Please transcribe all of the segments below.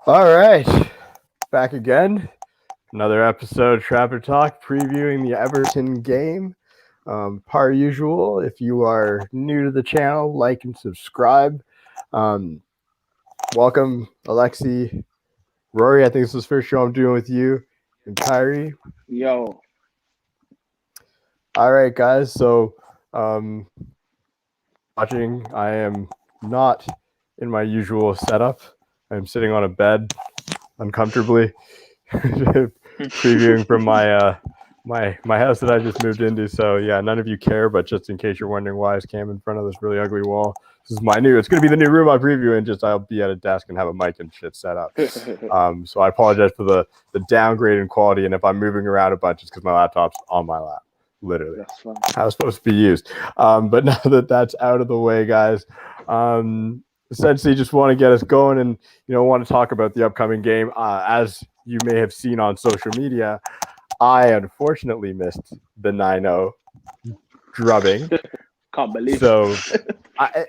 All right, back again. Another episode of Trapper Talk previewing the Everton game. Per usual, if you are new to the channel, like and subscribe. Um, Welcome, Alexi, Rory. I think this is the first show I'm doing with you, and Kyrie. Yo, All right, guys. So, um, watching, I am not in my usual setup. I'm sitting on a bed uncomfortably. Previewing from my house that I just moved into. So yeah, none of you care, but just in case you're wondering why is Cam in front of this really ugly wall, this is my new. It's gonna be the new room I'm previewing. Just I'll be at a desk and have a mic and shit set up. So I apologize for the downgrade in quality, and if I'm moving around a bunch, it's because my laptop's on my lap, literally that's fine. how it's supposed to be used. But now that that's out of the way, guys, essentially just want to get us going and want to talk about the upcoming game. As you may have seen on social media, I unfortunately missed the 9-0 drubbing. Can't believe. So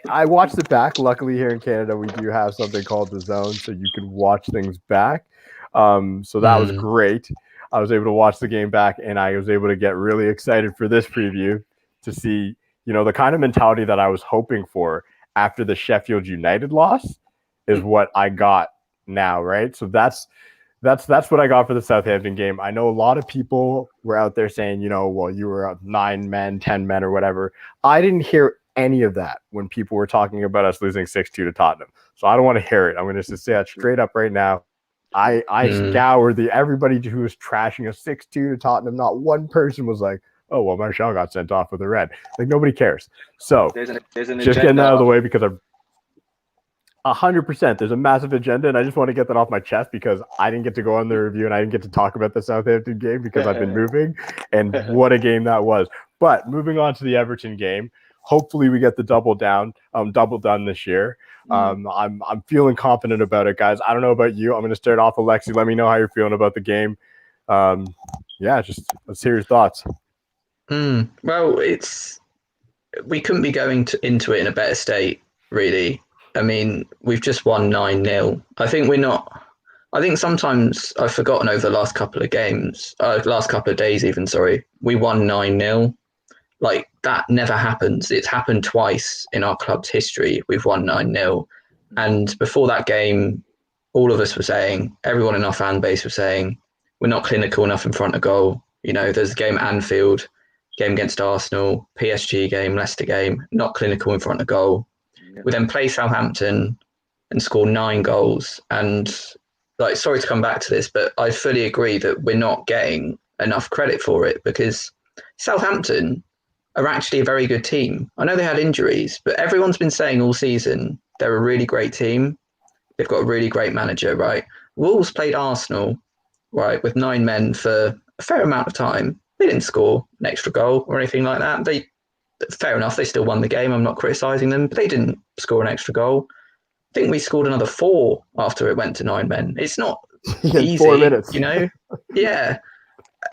I watched it back. Luckily, here in Canada, we do have something called the Zone, so you can watch things back. So that was great. I was able to watch the game back, and I was able to get really excited for this preview to see, the kind of mentality that I was hoping for after the Sheffield United loss is what I got now, right? So that's what I got for the Southampton game. I know a lot of people were out there saying, well, you were up 9 men, 10 men, or whatever. I didn't hear any of that when people were talking about us losing 6-2 to Tottenham. So I don't want to hear it. I'm going to just say that straight up right now. I scoured everybody who was trashing a 6-2 to Tottenham. Not one person was like, oh, well, Martial got sent off with a red. Like, nobody cares. So there's an just getting that out of the agenda. way because I'm 100%. There's a massive agenda, and I just want to get that off my chest because I didn't get to go on the review and I didn't get to talk about the Southampton game because I've been moving, and what a game that was. But moving on to the Everton game, hopefully we get the double done this year. I'm feeling confident about it, guys. I don't know about you. I'm going to start off, Alexi. Let me know how you're feeling about the game. Just let's hear your thoughts. Well, we couldn't be going into it in a better state, really. I mean, we've just won 9-0. I think sometimes I've forgotten over the last couple of days even, sorry. We won 9-0. Like, that never happens. It's happened twice in our club's history. We've won 9-0. And before that game, all of us were saying, everyone in our fan base was saying, we're not clinical enough in front of goal. There's a game at Anfield, game against Arsenal, PSG game, Leicester game, not clinical in front of goal. We then play Southampton and score 9 goals. And sorry to come back to this, but I fully agree that we're not getting enough credit for it because Southampton are actually a very good team. I know they had injuries, but everyone's been saying all season they're a really great team. They've got a really great manager, right? Wolves played Arsenal, right, with 9 men for a fair amount of time. They didn't score an extra goal or anything like that. Fair enough, they still won the game. I'm not criticising them, but they didn't score an extra goal. I think we scored another 4 after it went to 9 men. It's not easy, 4 minutes. Yeah.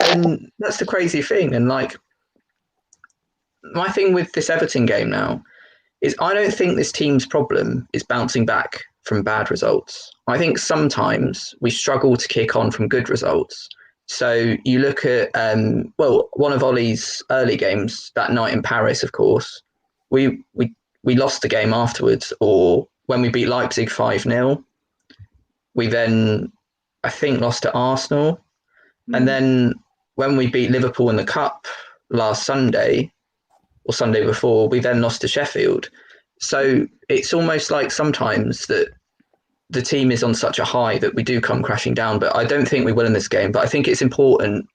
And that's the crazy thing. And my thing with this Everton game now is I don't think this team's problem is bouncing back from bad results. I think sometimes we struggle to kick on from good results. So you look at, one of Ollie's early games that night in Paris, of course, we lost the game afterwards, or when we beat Leipzig 5-0, we then, I think, lost to Arsenal. And then when we beat Liverpool in the Cup last Sunday, or Sunday before, we then lost to Sheffield. So it's almost like sometimes that the team is on such a high that we do come crashing down, but I don't think we will in this game. But I think it's important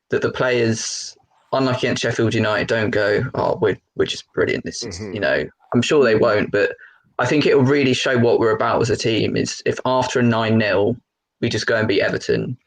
that the players, unlike against Sheffield United, don't go, oh, we're just brilliant. This is, I'm sure they won't, but I think it will really show what we're about as a team is if after a 9-0, we just go and beat Everton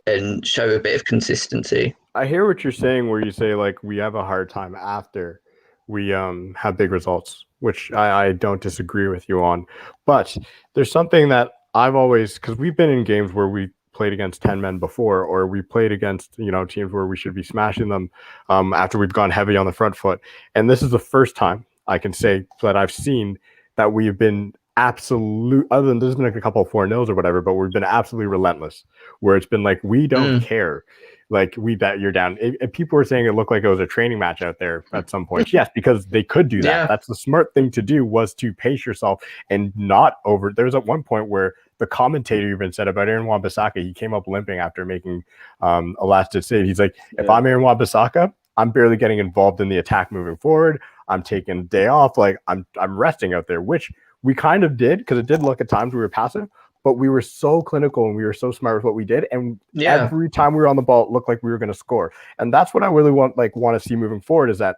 and show a bit of consistency. I hear what you're saying where you say, like, we have a hard time after we have big results, which I don't disagree with you on. But there's something that I've always, because we've been in games where we played against 10 men before, or we played against, teams where we should be smashing them after we've gone heavy on the front foot. And this is the first time I can say that I've seen that we've been other than there's been like a couple of 4-0s or whatever, but we've been absolutely relentless, where it's been like, we don't care. Like, we bet you're down. And people were saying it looked like it was a training match out there at some point. Yes, because they could do that. Yeah. That's the smart thing to do, was to pace yourself and not over. There was at one point where the commentator even said about Aaron Wan-Bissaka, he came up limping after making a last-ditch save. He's like, if I'm Aaron Wan-Bissaka, I'm barely getting involved in the attack moving forward. I'm taking a day off. Like, I'm resting out there, which we kind of did, because it did look at times we were passive, but we were so clinical and we were so smart with what we did. And every time we were on the ball, it looked like we were going to score. And that's what I really want to see moving forward, is that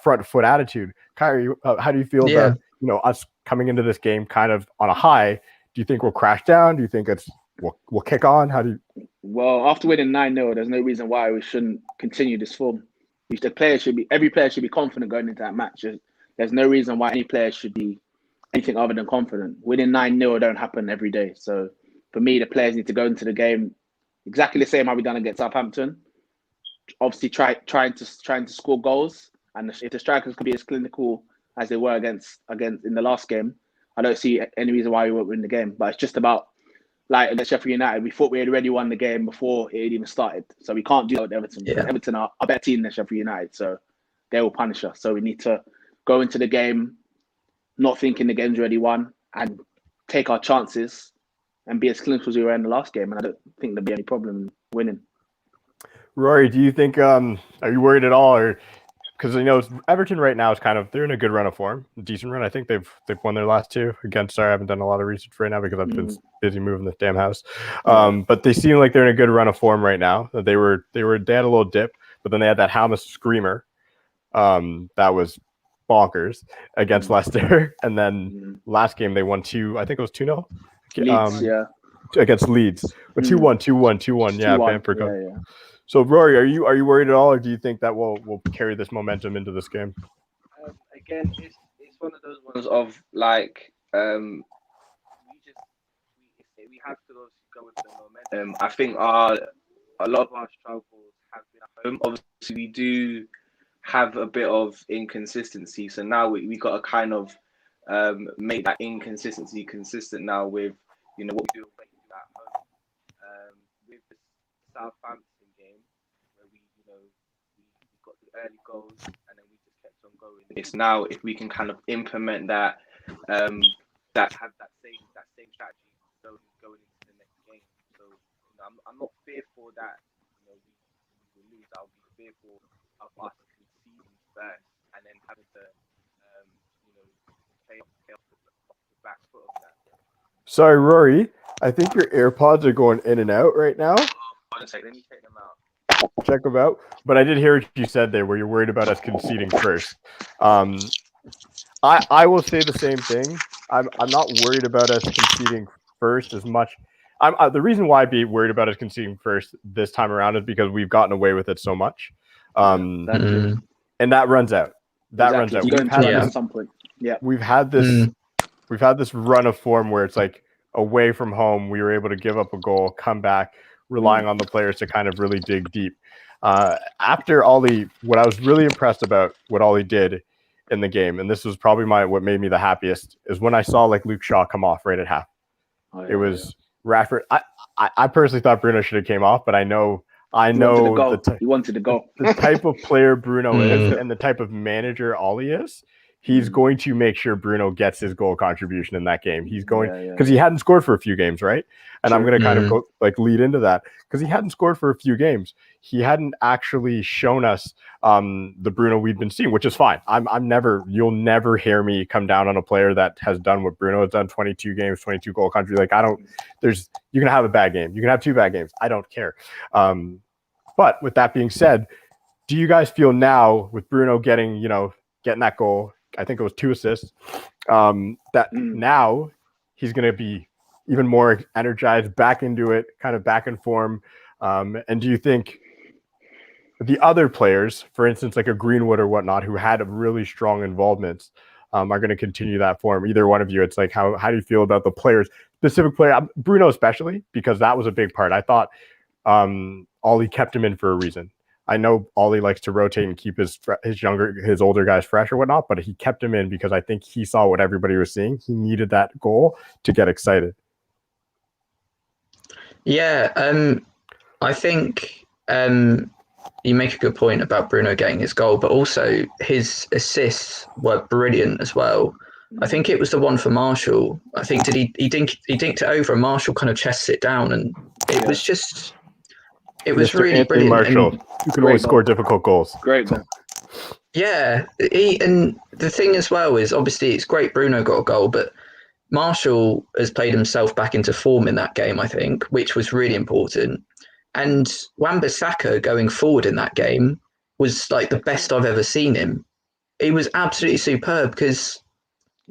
front foot attitude. Kyrie, how do you feel about, us coming into this game kind of on a high? Do you think we'll crash down? Do you think we'll kick on? How do you? Well, after winning 9-0, there's no reason why we shouldn't continue this form. Every player should be confident going into that match. There's no reason why any player should be anything other than confident. Winning 9-0 don't happen every day. So for me, the players need to go into the game exactly the same how we done against Southampton. Obviously, trying to score goals. And if the strikers can be as clinical as they were against in the last game, I don't see any reason why we won't win the game. But it's just about, like against Sheffield United, we thought we had already won the game before it had even started. So we can't do that with Everton. Yeah. Everton are a better team than Sheffield United, so they will punish us. So we need to go into the game not thinking the game's already won and take our chances and be as clinical as we were in the last game. And I don't think there'll be any problem winning. Rory, do you think, are you worried at all? Or because Everton right now is they're in a good run of form, a decent run. I think they've won their last two against. I haven't done a lot of research right now because I've been busy moving this damn house. But they seem like they're in a good run of form right now. They had a little dip, but then they had that Hamas screamer, that was bonkers against Leicester, and then last game they won 2. I think it was 2-0. Leeds, against Leeds, but 2-1, 2-1, 2-1. Yeah, Bamford. Yeah. So, Rory, are you worried at all, or do you think that we'll carry this momentum into this game? Again, it's one of those ones of like we have to go with the momentum. I think a lot of our struggles have been at home. Obviously, we do have a bit of inconsistency, so now we got to kind of make that inconsistency consistent now with what we do at home. With the Southampton game, where we got the early goals and then we just kept on going. It's now if we can kind of implement that have that same strategy going into the next game. So I'm not fearful that we will lose. I'll be fearful of us conceding first and then having to play off the back foot of that. Sorry, Rory. I think your AirPods are going in and out right now. Hold on a second, let me check them out. Check them out. But I did hear what you said there, where you're worried about us conceding first. I will say the same thing. I'm not worried about us conceding first as much. The reason why I'd be worried about us conceding first this time around is because we've gotten away with it so much. And that runs out. Runs out. At some point. Yeah. We've had this run of form where it's like away from home, we were able to give up a goal, come back, relying on the players to kind of really dig deep. After Ollie, what I was really impressed about what Ollie did in the game, and this was probably what made me the happiest, is when I saw Luke Shaw come off right at half. It was Rashford. I personally thought Bruno should have came off, but I know he wanted to go. The type of player Bruno is and the type of manager Ollie is. He's going to make sure Bruno gets his goal contribution in that game. He's going because he hadn't scored for a few games, right? And I'm going to kind of go lead into that because he hadn't scored for a few games. He hadn't actually shown us the Bruno we've been seeing, which is fine. You'll never hear me come down on a player that has done what Bruno has done, 22 games, 22 goal country. You're going to have a bad game. You can have 2 bad games. I don't care. But with that being said, do you guys feel now with Bruno getting that goal, I think it was 2 assists, that now he's going to be even more energized, back into it, kind of back in form? And do you think the other players, for instance, like a Greenwood or whatnot, who had really strong involvements, are going to continue that form? Either one of you, it's like, how do you feel about the players, specific player, Bruno especially, because that was a big part. I thought Ollie kept him in for a reason. I know Ollie likes to rotate and keep his older guys fresh or whatnot, but he kept him in because I think he saw what everybody was seeing. He needed that goal to get excited. Yeah, I think you make a good point about Bruno getting his goal, but also his assists were brilliant as well. I think it was the one for Marshall. I think he dinked it over, and Marshall kind of chests it down, and it was just Mr. really Anthony brilliant. Marshall, And who can always score difficult goals. Great goal. yeah, and the thing as well is obviously it's great Bruno got a goal, but Marshall has played himself back into form in that game, I think, which was really important. And Wan-Bissaka going forward in that game was like the best I've ever seen him. He was absolutely superb because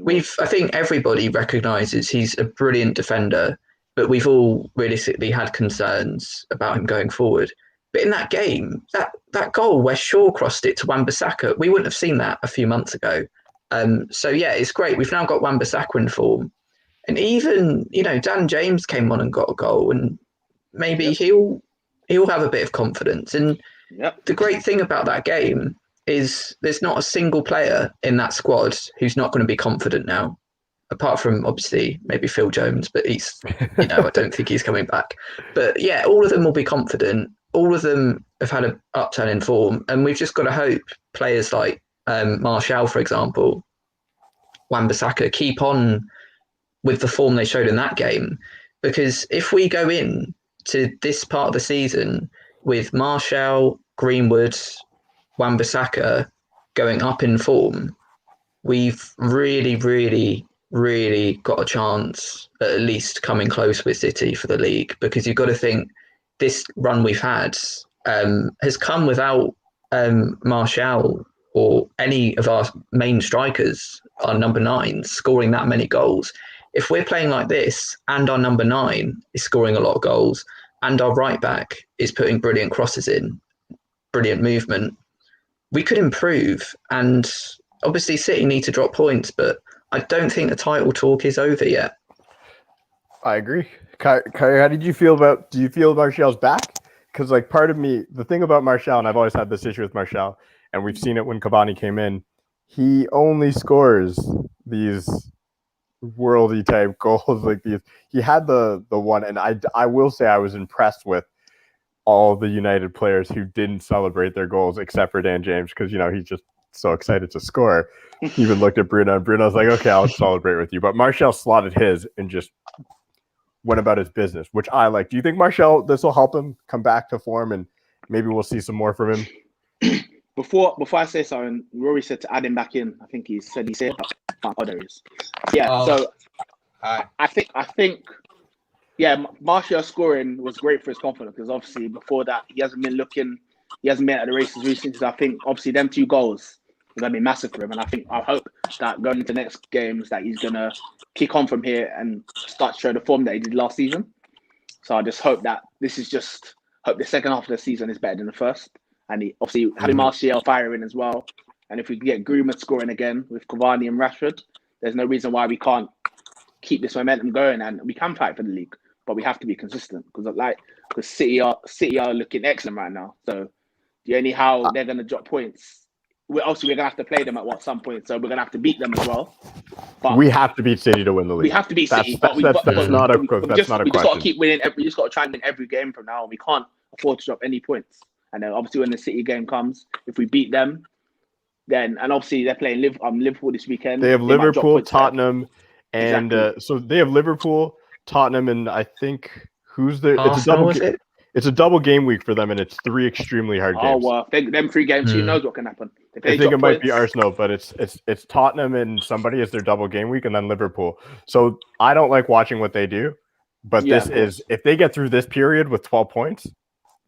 I think everybody recognises he's a brilliant defender, but we've all realistically had concerns about him going forward. But in that game, that goal where Shaw crossed it to Wan-Bissaka, we wouldn't have seen that a few months ago. So yeah, it's great. We've now got Wan-Bissaka in form. And even, Dan James came on and got a goal, and maybe he'll have a bit of confidence. And the great thing about that game is there's not a single player in that squad who's not going to be confident now, apart from obviously maybe Phil Jones, but he's, I don't think he's coming back. But yeah, all of them will be confident. All of them have had an upturn in form, and we've just got to hope players like Martial, for example, Wan-Bissaka, keep on with the form they showed in that game. Because if we go in to this part of the season with Martial, Greenwood, Wan-Bissaka going up in form, we've really, really, really got a chance at least coming close with City for the league. Because you've got to think this run we've had has come without Martial or any of our main strikers, our number 9s, scoring that many goals. If we're playing like this and our number 9 is scoring a lot of goals and our right back is putting brilliant crosses in, brilliant movement, we could improve. And obviously City need to drop points, but I don't think the title talk is over yet. I agree. Kyrie, how do you feel Martial's back? Because part of me, the thing about Martial, and I've always had this issue with Martial, and we've seen it when Cavani came in, he only scores these worldy type goals like these. He had the one, and I will say I was impressed with all the United players who didn't celebrate their goals except for Dan James, because he's just so excited to score. He even looked at Bruno, and Bruno's like, okay, I'll celebrate with you. But Martial slotted his and just went about his business, which I like. Do you think Martial, this will help him come back to form, and maybe we'll see some more from him? Before I say something, Rory said to add him back in. I think he said. Oh, there he is. Yeah. So I think Martial scoring was great for his confidence, because obviously before that he hasn't been at the races recently. So I think obviously them 2 goals are going to be massive for him, and I hope that going into next games that he's going to kick on from here and start to show the form that he did last season. So I just hope that the second half of the season is better than the first. And obviously having Martial firing as well. And if we can get Greenwood scoring again with Cavani and Rashford, there's no reason why we can't keep this momentum going, and we can fight for the league. But we have to be consistent, because City are looking excellent right now. So the only how they're going to drop points, we're going to have to play them at some point. So we're going to have to beat them as well. But we have to beat City to win the league. We have to beat City, that's not a question. We just got to keep winning. We just got to try and win every game from now on. We can't afford to drop any points. And then obviously when the City game comes, if we beat them, then, and obviously they're playing Liverpool this weekend. They have Liverpool, Tottenham, and exactly. So they have Liverpool, Tottenham, and I think who's there? Arsenal, it's a double game week for them, and it's 3 extremely hard games. Oh well, them 3 games, who knows what can happen? I think it might be Arsenal, but it's Tottenham and somebody is their double game week, and then Liverpool. So I don't like watching what they do, but this is, if they get through this period with 12 points,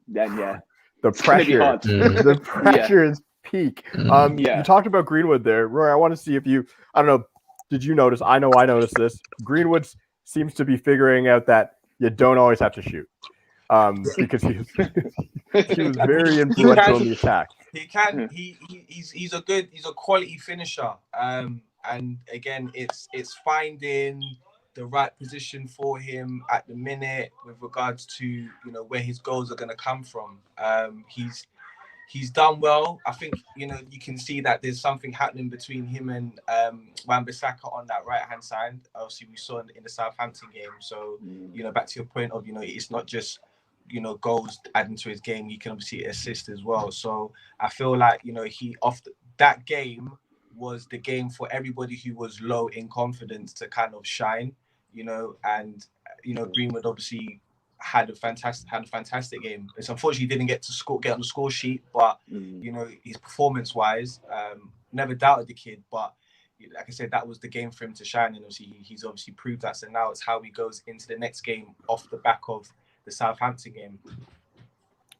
then the pressure is peak. You talked about Greenwood there, Roy. I want to see if I don't know, did you notice? I know I noticed this. Greenwood seems to be figuring out that you don't always have to shoot, because he was very influential in the attack. He can. He's a quality finisher. And again, it's finding the right position for him at the minute with regards to where his goals are going to come from. he's done well. I think, you can see that there's something happening between him and Wan-Bissaka on that right-hand side. Obviously, we saw in the Southampton game. So, back to your point of, it's not just, goals adding to his game. He can obviously assist as well. So I feel like, that game was the game for everybody who was low in confidence to kind of shine, and, Greenwood obviously had a fantastic game. It's unfortunately he didn't get on the score sheet, but his performance wise, never doubted the kid. But like I said, that was the game for him to shine, and obviously he's obviously proved that. So now it's how he goes into the next game off the back of the Southampton game.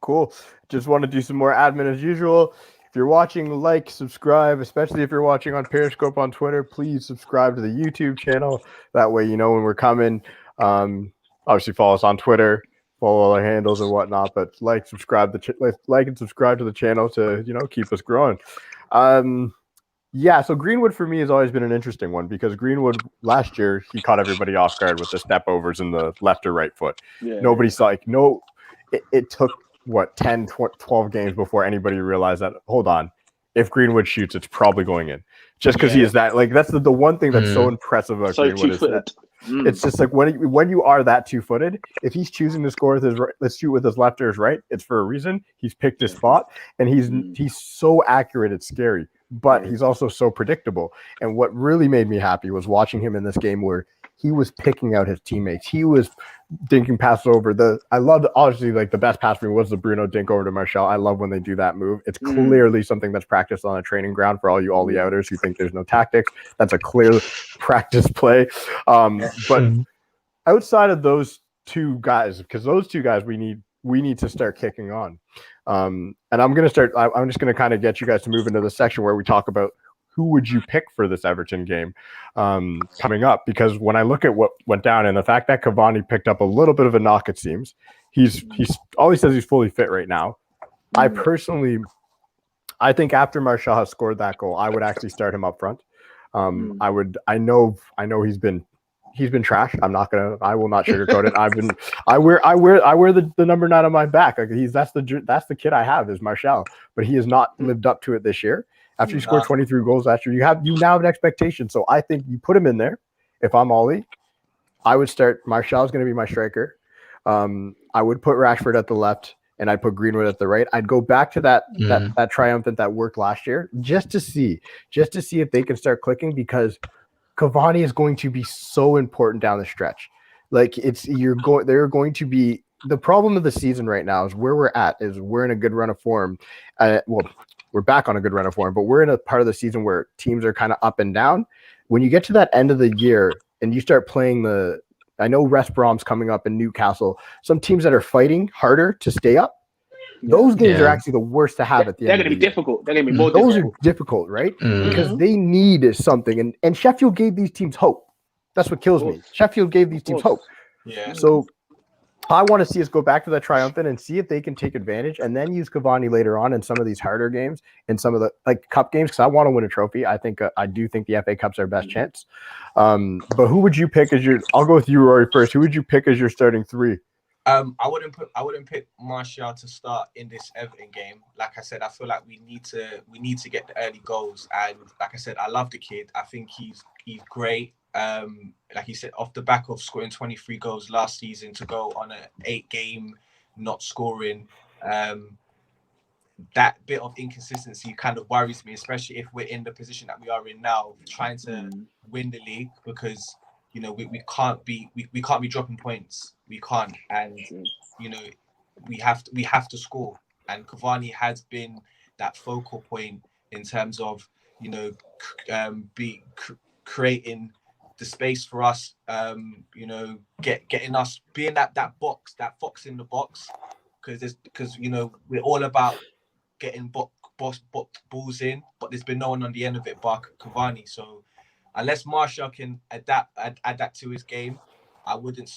Cool. Just want to do some more admin as usual. If you're watching, like, subscribe, especially if you're watching on Periscope on Twitter, please subscribe to the YouTube channel. That way, when we're coming. Obviously, follow us on Twitter, follow all our handles and whatnot. But subscribe and subscribe to the channel to keep us growing. So Greenwood for me has always been an interesting one because Greenwood last year he caught everybody off guard with the step overs in the left or right foot. Nobody saw it took 10, 12 games before anybody realized that, hold on, if Greenwood shoots, it's probably going in. Just because he is that, that's the one thing that's so impressive about Greenwood is that it's just like when you are that two-footed, if he's choosing to score with his right, let's shoot with his left or his right, it's for a reason. He's picked his spot, and he's so accurate, it's scary. But he's also so predictable. And what really made me happy was watching him in this game where he was picking out his teammates. He was dinking passes over. I loved, obviously, the best pass for me was the Bruno dink over to Martial. I love when they do that move. It's clearly something that's practiced on a training ground for all you Ollie outers who think there's no tactics. That's a clear practice play. But outside of those two guys, because those two guys we need to start kicking on. And I'm just going to kind of get you guys to move into the section where we talk about who would you pick for this Everton game coming up? Because when I look at what went down and the fact that Cavani picked up a little bit of a knock, it seems he's always says he's fully fit right now. I think after Martial has scored that goal, I would actually start him up front. I know he's been trash. I will not sugarcoat it. I wear the number 9 on my back. That's the kid I have is Martial, but he has not lived up to it this year. After you score 23 goals last year, you now have an expectation. So I think you put him in there. If I'm Ollie, I would start. Martial is going to be my striker. I would put Rashford at the left, and I'd put Greenwood at the right. I'd go back to that triumphant that worked last year just to see if they can start clicking, because Cavani is going to be so important down the stretch. They're going to be the problem of the season right now is where we're at is we're in a good run of form. We're back on a good run of form, but we're in a part of the season where teams are kind of up and down. When you get to that end of the year and you start playing I know West Brom's coming up in Newcastle, some teams that are fighting harder to stay up, those games are actually the worst to have at the end. They're going to be difficult. They're going to be more difficult. Those are difficult, right? Because they need something. And Sheffield gave these teams hope. That's what kills me. Sheffield gave these teams hope. Yeah. So I want to see us go back to the triumphant and see if they can take advantage and then use Cavani later on in some of these harder games and some of the cup games, because I want to win a trophy. I do think the FA Cup's our best chance. But who would you pick I'll go with you, Rory, first. Who would you pick as your starting 3? I wouldn't pick Martial to start in this Everton game. Like I said, I feel like we need to get the early goals. And like I said, I love the kid. I think he's great. Like you said, off the back of scoring 23 goals last season to go on an 8-game not scoring, that bit of inconsistency kind of worries me, especially if we're in the position that we are in now, trying to win the league, because we can't be dropping points. We can't, and we have to score. And Cavani has been that focal point in terms of creating the space for us, getting us being that box, that fox in the box, because we're all about getting balls in, but there's been no one on the end of it but Cavani. So unless Martial can add that to his game, I wouldn't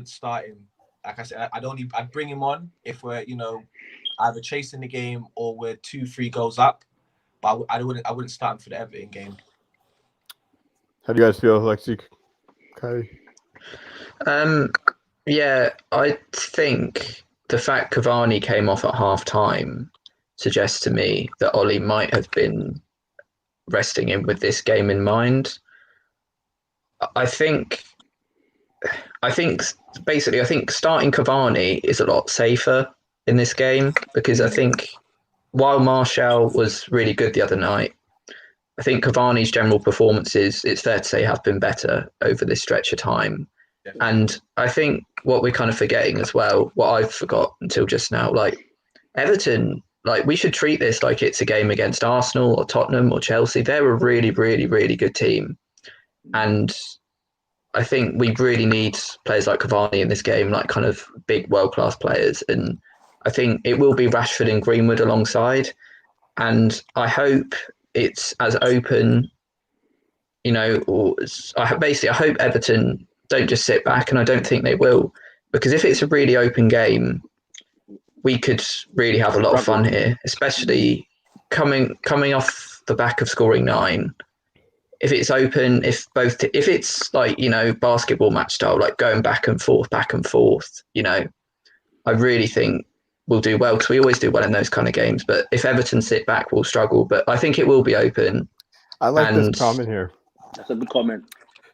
start him. Like I said, I'd bring him on if we're either chasing the game or we're 2-3 goals up, but I wouldn't start him for the Everton game. How do you guys feel, Lexi? Okay. Yeah, I think the fact Cavani came off at half time suggests to me that Ollie might have been resting him with this game in mind. I think basically starting Cavani is a lot safer in this game, because I think while Martial was really good the other night, I think Cavani's general performances, it's fair to say, have been better over this stretch of time. And I think what we're kind of forgetting as well, what I've forgot until just now, like Everton, like we should treat this like it's a game against Arsenal or Tottenham or Chelsea. They're a really, really, really good team. And I think we really need players like Cavani in this game, like kind of big world-class players. And I think it will be Rashford and Greenwood alongside. And I hope it's as open, you know, I hope Everton don't just sit back, and I don't think they will. Because if it's a really open game, we could really have a lot of fun here, especially coming off the back of scoring 9. If it's open, if it's like, you know, basketball match style, like going back and forth, you know, I really think we'll do well, because we always do well in those kind of games. But if Everton sit back, we'll struggle. But I think it will be open. I like this comment here. That's a good comment.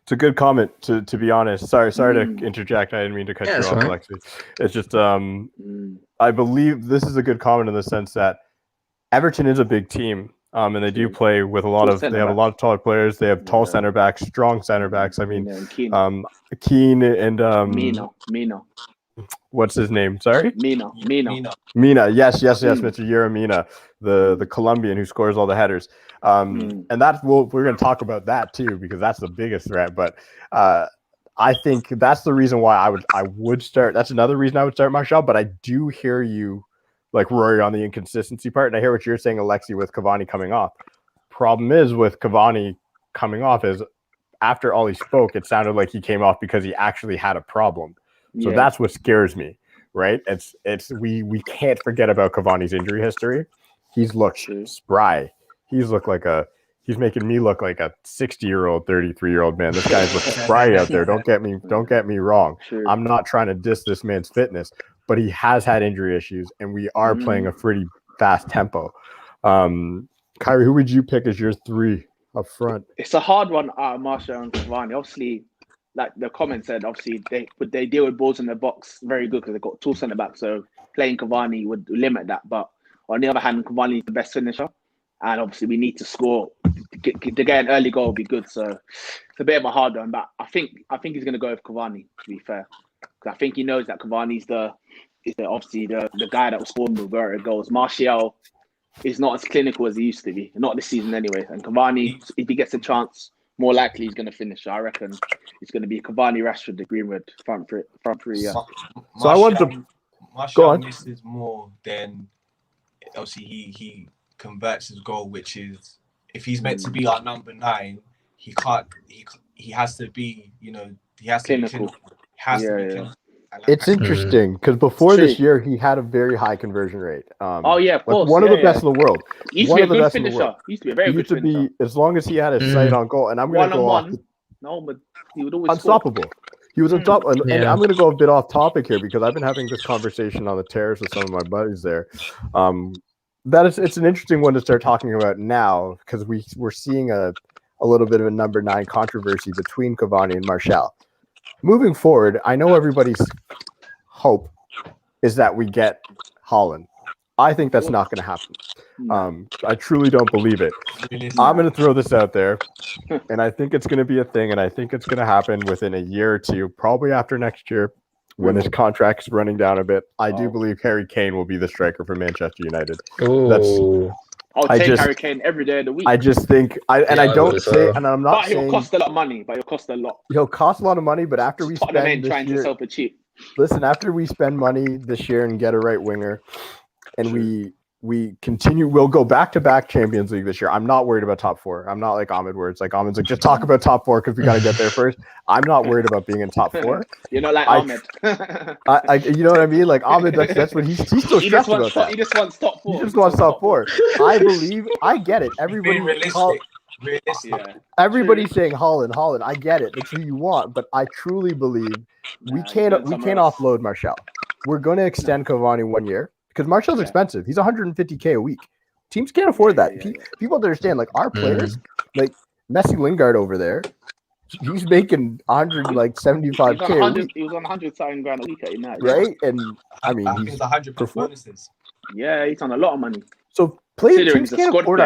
It's a good comment, to be honest. Sorry to interject. I didn't mean to cut you off, right. Alexi. It's just I believe this is a good comment in the sense that Everton is a big team. And they do play with they have a lot of tall players. They have tall center backs, strong center backs. I mean, Keane and Mina. What's his name? Sorry? Mina. Yes, Mr. Mina, the Colombian who scores all the headers. And we're going to talk about that too, because that's the biggest threat. But I think that's the reason why I would start. That's another reason I would start Martial. But I do hear you, like Rory, on the inconsistency part. And I hear what you're saying, Alexi, with Cavani coming off. Problem is with Cavani coming off is after Ollie spoke, it sounded like he came off because he actually had a problem. So that's what scares me, right? We can't forget about Cavani's injury history. He's looked spry. He's making me look like a 60-year-old, 33-year-old man. This guy's looking spry out there. Don't get me wrong. Sure. I'm not trying to diss this man's fitness, but he has had injury issues, and we are playing a pretty fast tempo. Kyrie, who would you pick as your 3 up front? It's a hard one, Martial and Cavani. Obviously, like the comment said, obviously they deal with balls in the box very good because they've got 2 centre backs. So playing Cavani would limit that. But on the other hand, Cavani is the best finisher, and obviously we need to score to get an early goal would be good. So it's a bit of a hard one, but I think he's going to go with Cavani, to be fair, because I think he knows that Cavani's obviously the guy that will score the majority of goals. Martial is not as clinical as he used to be, not this season anyway. And Cavani, if he gets a chance, more likely he's going to finish. I reckon it's going to be Cavani, Rashford, the Greenwood front three. Yeah. So I want to Martial misses more than obviously he converts his goal, which is if he's meant to be our number 9, he can't. He has to be, you know, he has to be clinical. It's interesting because before this year, he had a very high conversion rate. Of course. One of the best in the world. He used to be a good finisher. He used to be a very good finisher. As long as he had his sight on goal. And I'm going to go off. No, but he would always unstoppable. Score. He was unstoppable. And I'm going to go a bit off topic here because I've been having this conversation on the terrace with some of my buddies there. It's an interesting one to start talking about now because we're seeing a little bit of a number 9 controversy between Cavani and Martial. Moving forward, I know everybody's hope is that we get Haaland. I think that's not going to happen. I truly don't believe it. I'm going to throw this out there, and I think it's going to be a thing, and I think it's going to happen within a year or two, probably after next year when his contract is running down a bit. I do believe Harry Kane will be the striker for Manchester United. I'll take Harry Kane every day of the week. I just think, I'm not saying he'll cost a lot of money. He'll cost a lot of money, but after we spend trying to sell for cheap. Listen, after we spend money this year and get a right winger, and we continue, we'll go back-to-back Champions League this year. I'm not worried about top 4. I'm not like Ahmed, where it's like Ahmed's like, just talk about top 4 because we got to get there first. I'm not worried about being in top 4. You're not like Ahmed. You know what I mean? Like Ahmed, that's what he's still stressed about that. He just wants top 4. He just wants top 4. I get it. Everybody's saying Haaland. I get it. That's who you want, but I truly believe we can't offload Martial. We're going to extend Cavani 1 year. because Martial's expensive. He's 150K a week. Teams can't afford that. People understand, like our players, like Messi Lingard over there, he's making 175K a week. He was on 100 something grand a week at United, right? And I mean, I think it's 100 plus bonuses. Yeah, he's on a lot of money. So teams can't afford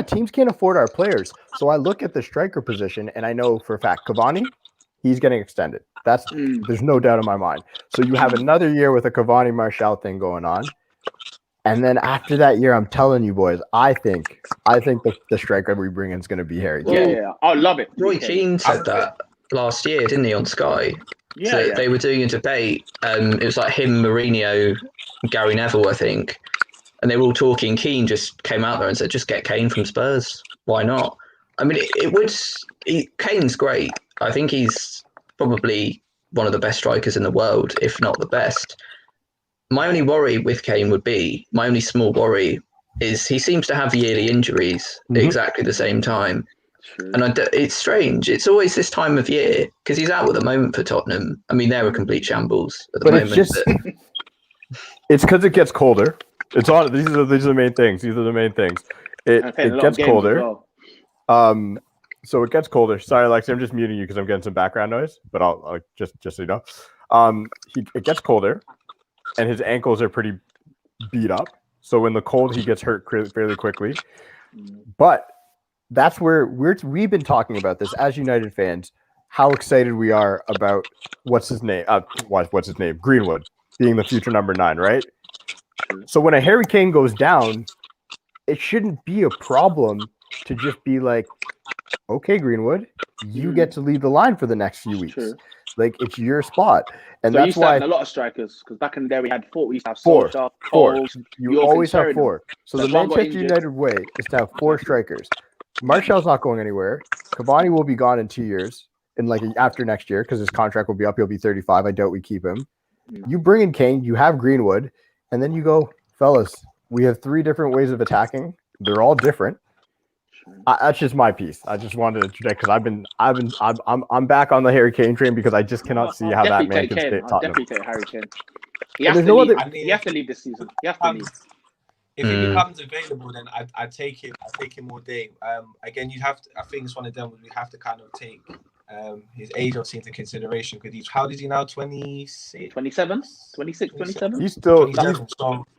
teams can't afford our players. So I look at the striker position, and I know for a fact Cavani, he's getting extended. There's no doubt in my mind. So you have another year with a Cavani Martial thing going on. And then after that year, I'm telling you boys, I think the striker we bring in is going to be Harry Kane. Yeah, I love it. Roy Keane said that last year, didn't he, on Sky? Yeah, so they were doing a debate. It was like him, Mourinho, Gary Neville, I think, and they were all talking. Keane just came out there and said, "Just get Kane from Spurs. Why not?" I mean, Kane's great. I think he's probably one of the best strikers in the world, if not the best. My only worry with Kane my only small worry is he seems to have yearly injuries at exactly the same time. True. And it's strange. It's always this time of year because he's out at the moment for Tottenham. I mean, they're a complete shambles at the moment. It's because it gets colder. It's on. These are the main things. These are the main things. It gets colder. Well. So it gets colder. Sorry, Alexi, I'm just muting you because I'm getting some background noise. But I'll just so you know, it gets colder. And his ankles are pretty beat up. So in the cold, he gets hurt fairly quickly. But that's where we've been talking about this as United fans, how excited we are about what's his name, Greenwood being the future number 9, right? So when a Harry Kane goes down, it shouldn't be a problem to just be like, okay, Greenwood, you get to lead the line for the next few weeks. True. Like, it's your spot. And so that's why a lot of strikers, because back in the day we had 4. We used to have four. Scholes, you always have 4. So the Manchester United way is to have 4 strikers. Martial's not going anywhere. Cavani will be gone in 2 years, after next year, because his contract will be up. He'll be 35. I doubt we keep him. You bring in Kane, you have Greenwood, and then you go, fellas, we have 3 different ways of attacking. They're all different. That's just my piece. I just wanted to interject because I'm back on the Harry Kane train because I just cannot see how that man can stay at Tottenham. Definitely take Harry Kane. He has to leave this season. He has to leave. If he becomes available, then I take him. I take him all day. Again, you'd have to. I think it's one of them where we have to kind of take his age obviously into consideration because how old is he now? 26? 27? 26, 27? He's still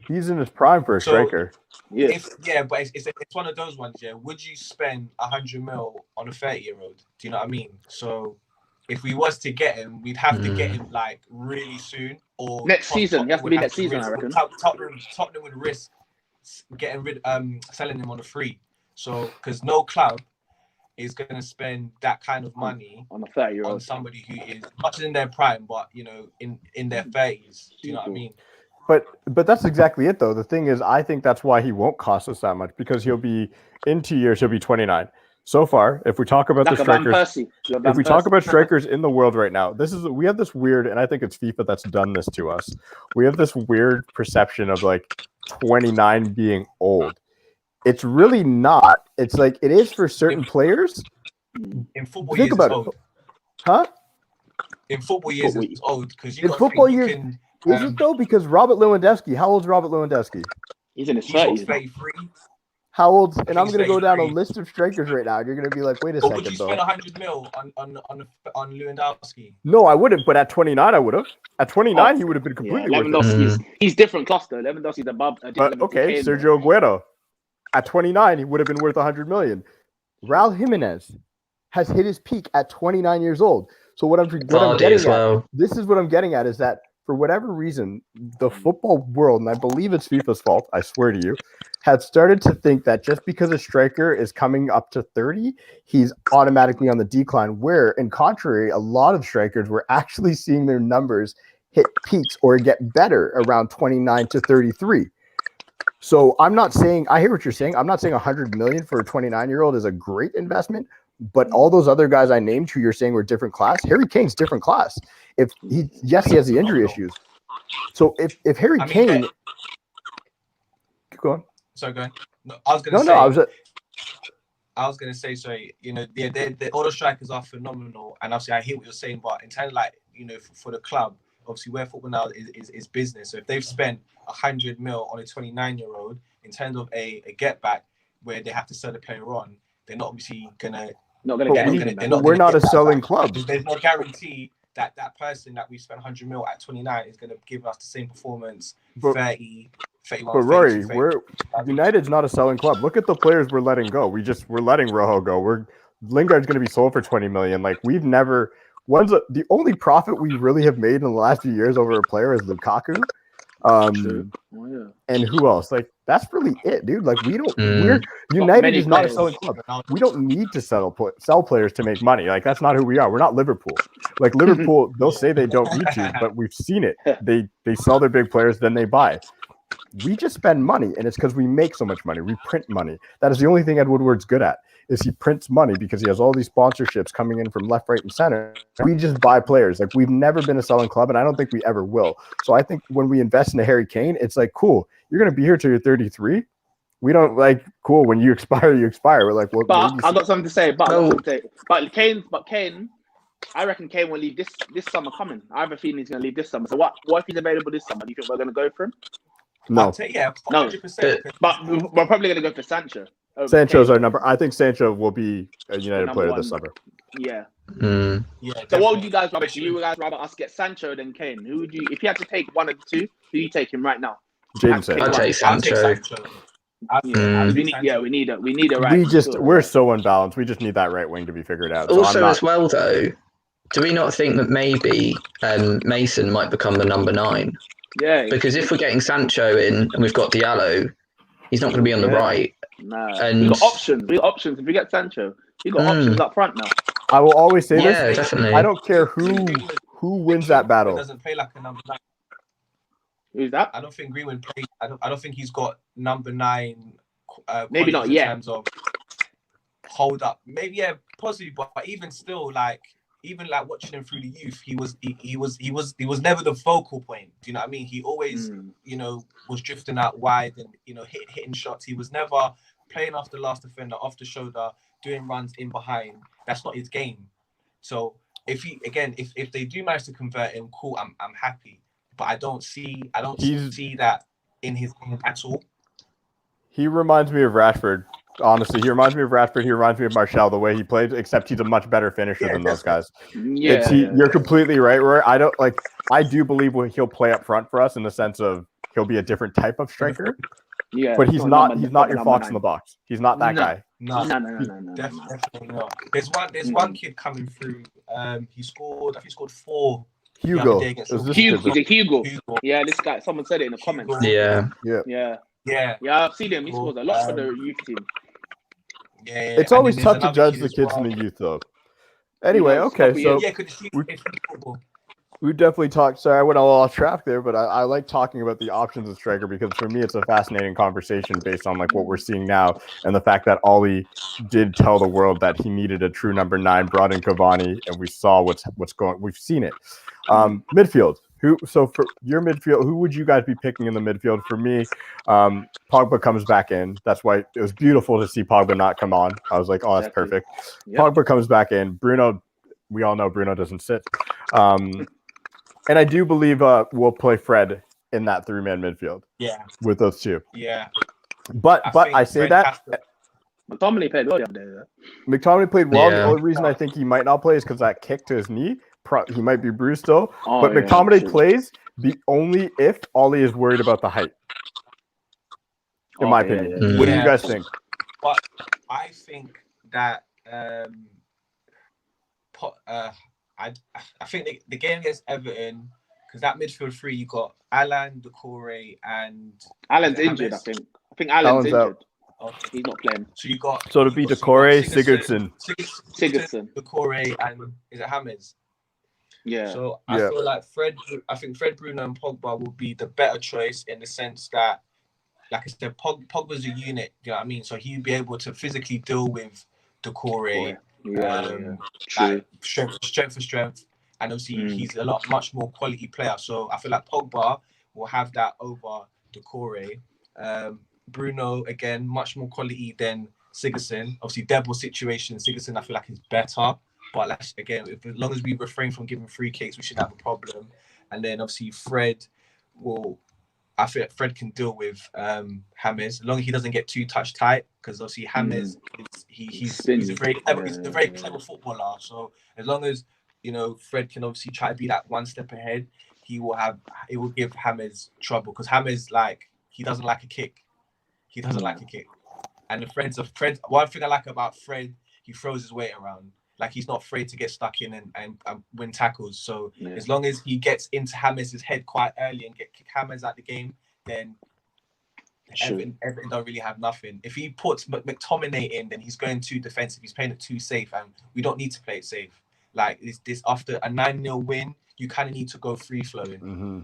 he's in his prime for a striker. But it's one of those ones. Yeah, would you spend 100 mil on a 30-year-old? Do you know what I mean? So if we was to get him, we'd have to get him like really soon or next season. He has to be next season, I reckon. Tottenham would risk selling him on a free. So because no club is going to spend that kind of money on a 30-year-old, on somebody who is not in their prime, but in their 30s. Do you know what I mean? But that's exactly it, though. The thing is, I think that's why he won't cost us that much because he'll be in 2 years. He'll be 29. So far, if we talk about the strikers, talk about strikers in the world right now, we have this weird, and I think it's FIFA that's done this to us. We have this weird perception of like 29 being old. It's really not. It's like it is for certain players. In football, think about it, huh? In football years, it's old because in football years. Is it though? Because Robert Lewandowski, how old's Robert Lewandowski? He's in his 30s. 33. How old? And I'm going to go down a list of strikers right now. You're going to be like, wait a second, would you spend 100 mil on Lewandowski? No, I wouldn't. But at 29, I would have. At 29, he would have been completely. Yeah, he's different cluster. Lewandowski's above. Okay, Sergio Aguero. At 29, he would have been worth 100 million. Raul Jimenez has hit his peak at 29 years old. So what I'm getting at, this is what I'm getting at, is that for whatever reason, the football world, and I believe it's FIFA's fault, I swear to you, had started to think that just because a striker is coming up to 30, he's automatically on the decline, where, in contrary, a lot of strikers were actually seeing their numbers hit peaks or get better around 29 to 33. So I'm not saying, I hear what you're saying. I'm not saying 100 million for a 29-year-old is a great investment, but all those other guys I named who you're saying were different class, Harry Kane's different class. He has the injury issues. So if Harry Kane, keep going. Sorry, go ahead. No, I was going to say, sorry, all the strikers are phenomenal, and obviously I hear what you're saying, but in terms of for the club, obviously where football now is business. So if they've spent 100 mil on a 29-year-old in terms of a get back where they have to sell the player on, they're not obviously gonna get anything. We're not a selling club. There's no guarantee that person that we spent 100 mil at 29 is going to give us the same performance 30, 31. But Rory, United's not a selling club. Look at the players we're letting go. We're letting Rojo go. Lingard's going to be sold for 20 million. Like the only profit we really have made in the last few years over a player is Lukaku. And who else? Like that's really it, dude. Like we're United is not a selling club. We don't need to sell players to make money. Like that's not who we are. We're not Liverpool. Like Liverpool, they'll say they don't need to, but we've seen it. They sell their big players, then they buy. We just spend money, and it's because we make so much money. We print money. That is the only thing Ed Woodward's good at. Is he prints money because he has all these sponsorships coming in from left, right, and center. We just buy players. Like we've never been a selling club, and I don't think we ever will. So I think when we invest in a Harry Kane, it's like, cool, you're going to be here till you're 33. We don't like, cool, when you expire, you expire. We're like, well, but I've got something to say. But Kane, I reckon Kane will leave this summer coming. I have a feeling he's going to leave this summer. So what if he's available this summer? Do you think we're going to go for him? No. 100%. But we're probably going to go for Sancho. Sancho's our number. I think Sancho will be a United player this summer. Yeah. Yeah. So what would you guys rather? Do you guys rather us get Sancho than Kane? Who would you, if you had to take one of the two, who do you take him right now? Jadon Sancho. I'll take Sancho. We need a right. We're so unbalanced. We just need that right wing to be figured out. Also, as well though, do we not think that maybe Mason might become the number 9? Yeah. Because if we're getting Sancho in and we've got Diallo, he's not going to be on the right. Nah. And we got options. If we get Sancho, we got options up front now. I will always say this. Yeah, definitely. I don't care who wins that battle. Doesn't play like a number 9. Who's that? I don't think Greenwood plays. I don't think he's got number 9. Maybe not yet. In terms of hold up, maybe possibly, but even still, even watching him through the youth, he was never the focal point. Do you know what I mean? He always, was drifting out wide and hitting shots. He was never playing off the last defender, off the shoulder, doing runs in behind. That's not his game. So if they do manage to convert him, cool. I'm happy. But I don't see that in his game at all. He reminds me of Rashford. Honestly, he reminds me of Rashford. He reminds me of Martial, the way he played, except he's a much better finisher than those guys. You're completely right, Roy. I do believe he'll play up front for us in the sense of he'll be a different type of striker. Yeah, but he's not your fox in the box. He's not that guy. No. Definitely not. There's one kid coming through. He scored 4. Hugo. Hugo. Yeah, this guy. Someone said it in the comments. Yeah, I've seen him. He scores a lot for the youth team. Yeah. It's always tough to judge the kids in the youth, though. Anyway, okay, so we definitely talked. Sorry, I went all off track there, but I like talking about the options of striker because for me, it's a fascinating conversation based on what we're seeing now and the fact that Ollie did tell the world that he needed a true number 9, brought in Cavani, and we saw what's going. We've seen it. Midfield. So for your midfield, who would you guys be picking in the midfield? For me, Pogba comes back in. That's why it was beautiful to see Pogba not come on. I was like, oh, that's perfect. Yep. Pogba comes back in. Bruno, we all know Bruno doesn't sit. And I do believe we'll play Fred in that 3-man midfield. Yeah. With those two. Yeah. But I say that. McTominay played well the other day. McTominay played well. Yeah. The only reason I think he might not play is because that kick to his knee. He might be bruised still, but McTominay plays only if Ollie is worried about the height. In my opinion, what do you guys think? But I think that I think the game against Everton, because that midfield 3, you got Alan, Doucouré, and Alan's injured. I think Alan's injured. Okay. He's not playing. So you got to be Doucouré, Sigurdsson, Doucouré, and is it James? Yeah. So I feel like Fred, Bruno, and Pogba will be the better choice in the sense that, like I said, Pogba's a unit. You know what I mean? So he'd be able to physically deal with Doucouré, strength for strength, and obviously he's a much more quality player. So I feel like Pogba will have that over Doucouré. Bruno again, much more quality than Sigurdsson. Obviously, Debo's situation, Sigurdsson I feel like is better. But as long as we refrain from giving free kicks, we should have a problem. and then obviously Fred will. I feel like Fred can deal with James as long as he doesn't get too touch tight, because obviously James he's a very clever footballer. So as long as Fred can obviously try to be that one step ahead, it will give James trouble, because James he doesn't like a kick. He doesn't like a kick. And the Fred. One thing I like about Fred, he throws his weight around. He's not afraid to get stuck in and win tackles. So as long as he gets into James' head quite early and kick James out the game, then Everton don't really have nothing. If he puts McTominay in, then he's going too defensive. He's playing it too safe, and we don't need to play it safe. This after a 9-0 win, you kind of need to go free flowing. Mm-hmm.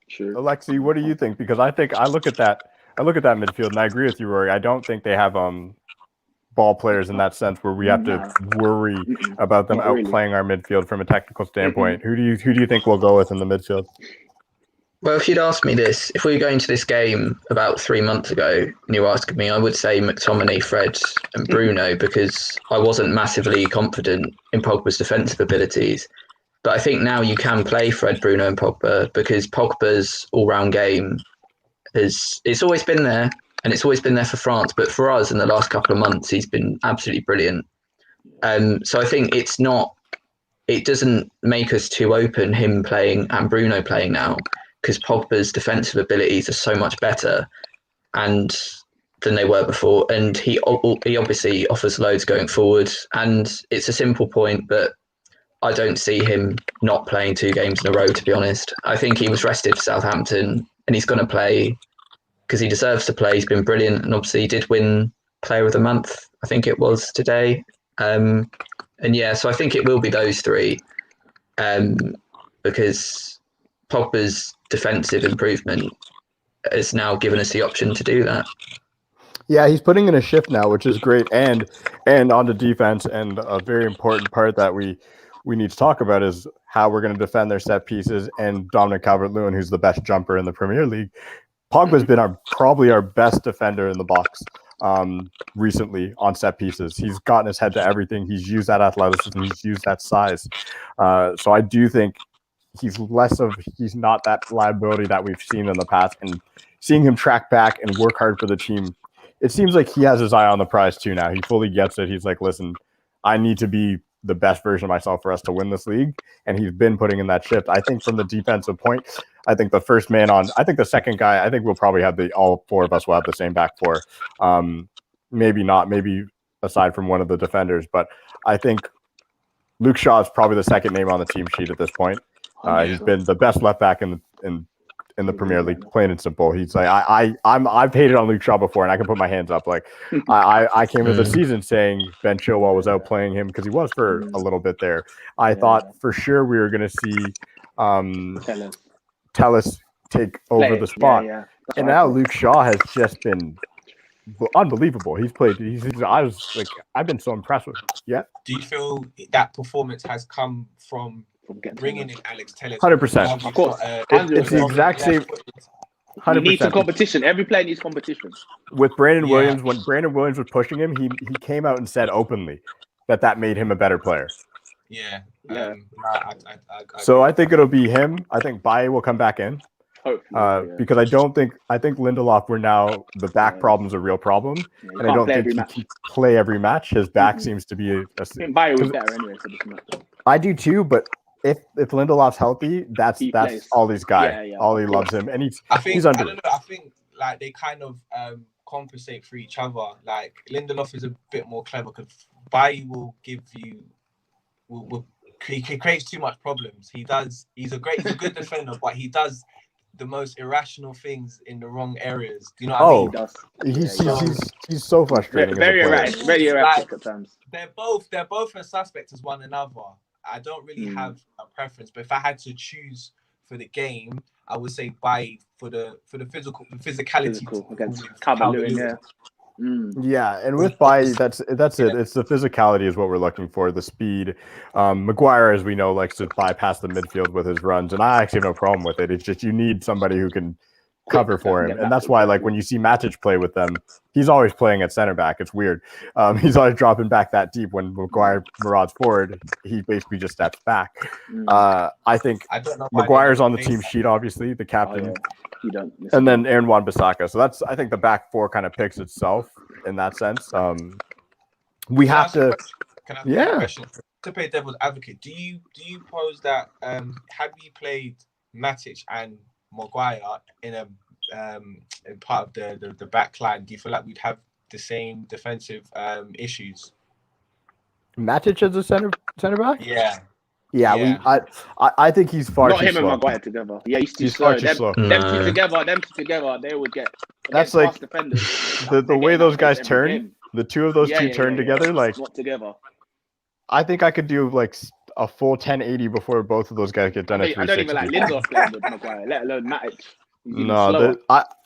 Sure. Alexi, what do you think? Because I look at that midfield, and I agree with you, Rory. I don't think they have ball players in that sense where we have to worry about them outplaying our midfield from a technical standpoint. Who do you think we'll go with in the midfield? Well, if you'd asked me this, if we were going to this game about 3 months ago and you asked me, I would say McTominay, Fred and Bruno, because I wasn't massively confident in Pogba's defensive abilities. But I think now you can play Fred, Bruno and Pogba, because Pogba's all-round game it's always been there. And it's always been there for France, but for us in the last couple of months, he's been absolutely brilliant. So I think it doesn't make us too open, him playing and Bruno playing now, because Pogba's defensive abilities are so much better than they were before. And he obviously offers loads going forward. And it's a simple point, but I don't see him not playing 2 games in a row, to be honest. I think he was rested for Southampton and he's going to play because he deserves to play. He's been brilliant, and obviously he did win Player of the Month, I think it was today. So I think it will be those 3, because Pogba's defensive improvement has now given us the option to do that. Yeah, he's putting in a shift now, which is great, and on the defense. And a very important part that we need to talk about is how we're going to defend their set pieces. And Dominic Calvert-Lewin, who's the best jumper in the Premier League. Pogba's been probably our best defender in the box recently on set pieces. He's gotten his head to everything. He's used that athleticism. He's used that size. So I do think he's not that liability that we've seen in the past. And seeing him track back and work hard for the team, it seems like he has his eye on the prize too now. He fully gets it. He's like, listen, I need to be the best version of myself for us to win this league. And he's been putting in that shift. I think from the defensive point, I think the first man on, I think the second guy, I think we'll probably have all 4 of us will have the same back 4. Maybe not, maybe aside from one of the defenders, but I think Luke Shaw is probably the second name on the team sheet at this point. He's been the best left back in the Premier League, plain and simple. He's like, I've hated on Luke Shaw before, and I can put my hands up. I came into the season saying Ben Chilwell was outplaying him, because he was for a little bit there. I thought for sure we were going to see Tellus take over the spot. And now Luke Shaw has just been unbelievable. He's played. I've been so impressed with him. Yeah. Do you feel that performance has come from bringing in Alex Tellez? 100%. Of course. It's the exact same. 100%. You need some competition. Every player needs competition. With Brandon Williams, when Brandon Williams was pushing him, he came out and said openly that made him a better player. Yeah. So I think it'll be him. I think Baye will come back in. Because I think Lindelof, we're now, the back problem's a real problem, and I don't think he can play every match. His back seems to be Baye was better anyway for this match. I do too, but if Lindelof's healthy, that's Ollie's guy. Ollie loves him, and he's under. I think they kind of compensate for each other. Like Lindelof is a bit more clever, because Baye will give you he creates too much problems. He's a good defender, but he does the most irrational things in the wrong areas. Do you know what I mean? He's so frustrating. Very erratic at times. They're both as suspect as one another. I don't really have a preference, but if I had to choose for the game, I would say Baye for the physicality against Calvert-Lewin. Yeah, and with Baye, that's it. It's the physicality is what we're looking for, the speed. Maguire, as we know, likes to bypass the midfield with his runs, and I actually have no problem with it. It's just you need somebody who can cover for him, and that's why like when you see Matic play with them, he's always playing at center back. It's weird. He's always dropping back that deep. When Maguire marauders forward, he basically just steps back. I think Maguire's on the team sheet, obviously the captain, and then Aaron Wan-Bissaka. So that's, I think the back four kind of picks itself in that sense. We have to. Can I ask a question? To play devil's advocate, do you pose that had we played Matic and Maguire in a in part of the back line, do you feel like we'd have the same defensive issues? Matic as a center back? Yeah. I think he's far not too him slow. and Maguire together. Yeah, he's too He's slow. far too slow. Them two together, they would get. That's like defenders. the way those guys turn. The two of those two turn together, like not together. I think I could do like a full 1080 before both of those guys get done at 360. I don't even like Lindelof playing with Maguire, let alone Matic. No,